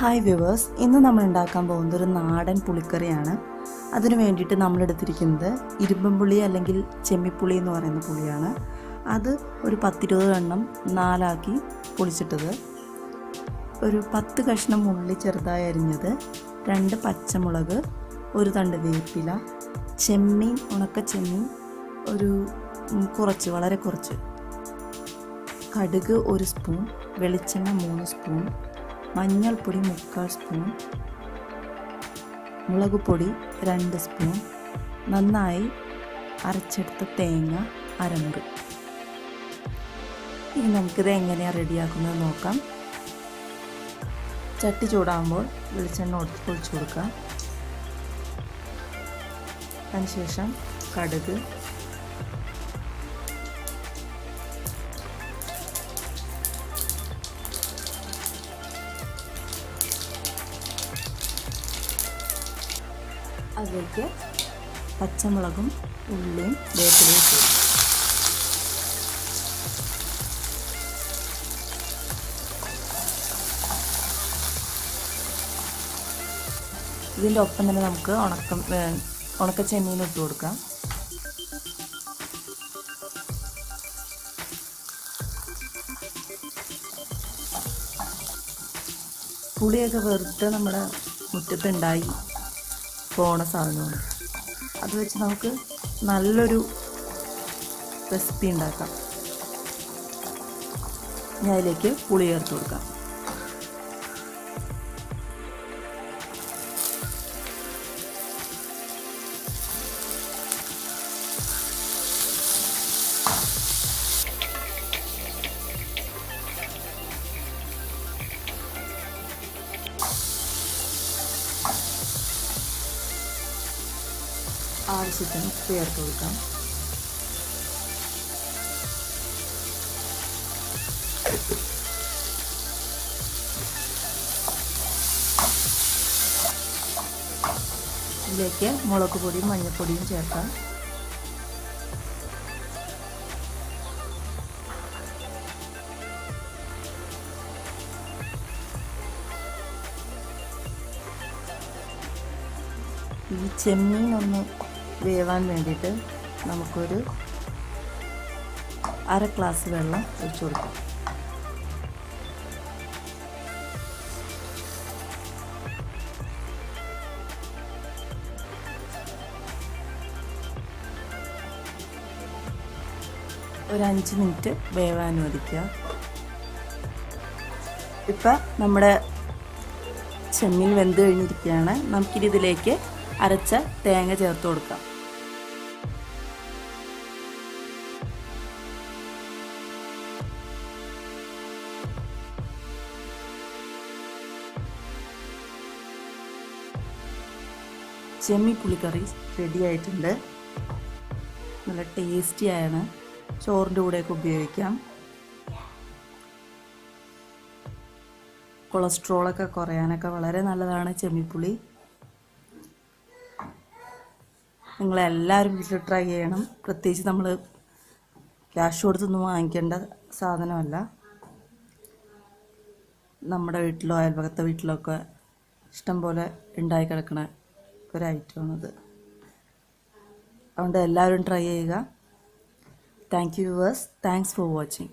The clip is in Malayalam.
ഹായ് വ്യൂവേഴ്സ്, ഇന്ന് നമ്മൾ ഉണ്ടാക്കാൻ പോകുന്നത് ഒരു നാടൻ പുളിക്കറിയാണ്. അതിനു വേണ്ടിയിട്ട് നമ്മൾ എടുത്തിരിക്കുന്നത് ഇരുമ്പൻപുളി അല്ലെങ്കിൽ ചെമ്മിപ്പുളി എന്ന് പറയുന്ന പുളിയാണ്. അത് ഒരു 10-20 എണ്ണം നാലാക്കി പൊളിച്ചിട്ടത്, ഒരു 10 കഷ്ണം ഉള്ളി ചെറുതായി അരിഞ്ഞത്, 2 പച്ചമുളക്, ഒരു തണ്ട് വേപ്പില, ചെമ്മീൻ, ഉണക്ക ചെമ്മീൻ ഒരു കുറച്ച്, വളരെ കുറച്ച്, കടുക് 1 സ്പൂൺ, വെളിച്ചെണ്ണ 3 സ്പൂൺ, മഞ്ഞൾപ്പൊടി 3/4 സ്പൂൺ, മുളക് പൊടി 2 സ്പൂൺ, നന്നായി അരച്ചെടുത്ത തേങ്ങ അരമുറി. ഇനി നമുക്കിത് എങ്ങനെയാണ് റെഡിയാക്കുന്നത് നോക്കാം. ചട്ടി ചൂടാകുമ്പോൾ വെളിച്ചെണ്ണ ഒഴിച്ചു കൊടുക്കാം. അതിനുശേഷം കടുക്, അതിലേക്ക് പച്ചമുളകും ഉള്ളിയും വേപ്പിലയും ഇട്ടു. ഇതിൻ്റെ ഒപ്പം തന്നെ നമുക്ക് ഉണക്ക ചെമ്മീൻ ഇട്ട് കൊടുക്കാം. പുളിയൊക്കെ വെറുതെ നമ്മുടെ മുറ്റത്തുണ്ടായി പോണ സാധനമാണ്. അത് വെച്ച് നമുക്ക് നല്ലൊരു റെസിപ്പി ഉണ്ടാക്കാം. ഞാൻ അതിലേക്ക് പുളി ചേർത്ത് കൊടുക്കാം. ആവശ്യത്തിന് ഉപ്പ് ചേർത്ത് കൊടുക്കാം. ഇതിലേക്ക് മുളക് പൊടിയും മഞ്ഞൾപ്പൊടിയും ചേർക്കാം. ഈ ചെമ്മീൻ ഒന്ന് വേവാൻ വേണ്ടിയിട്ട് നമുക്കൊരു 1/2 ഗ്ലാസ് വെള്ളം ഒഴിച്ചു കൊടുക്കാം. ഒരു 5 മിനിറ്റ് വേവാൻ അനുവദിക്കുക. ഇപ്പം നമ്മുടെ ചെമ്മീൻ വെന്ത് കഴിഞ്ഞിരിക്കുകയാണ്. നമുക്കിനി ഇതിലേക്ക് അരച്ച തേങ്ങ ചേർത്ത് കൊടുക്കാം. ചെമ്മീൻ പുളിക്കറി റെഡി ആയിട്ടുണ്ട്. നല്ല ടേസ്റ്റിയാണ്. ചോറിൻ്റെ കൂടെയൊക്കെ ഉപയോഗിക്കാം. കൊളസ്ട്രോളൊക്കെ കുറയാനൊക്കെ വളരെ നല്ലതാണ് ചെമ്മിപ്പുളി. നിങ്ങളെല്ലാവരും വീട്ടിൽ ട്രൈ ചെയ്യണം. പ്രത്യേകിച്ച് നമ്മൾ ക്യാഷ് കൊടുത്തൊന്നും വാങ്ങിക്കേണ്ട സാധനമല്ല. നമ്മുടെ വീട്ടിലോ അയൽപക്കത്തെ വീട്ടിലോ ഒക്കെ ഇഷ്ടം പോലെ ഉണ്ടായി കിടക്കണ ഒരു ഐറ്റമാണിത്. അതുകൊണ്ട് എല്ലാവരും ട്രൈ ചെയ്യുക. Thank you viewers. Thanks for watching.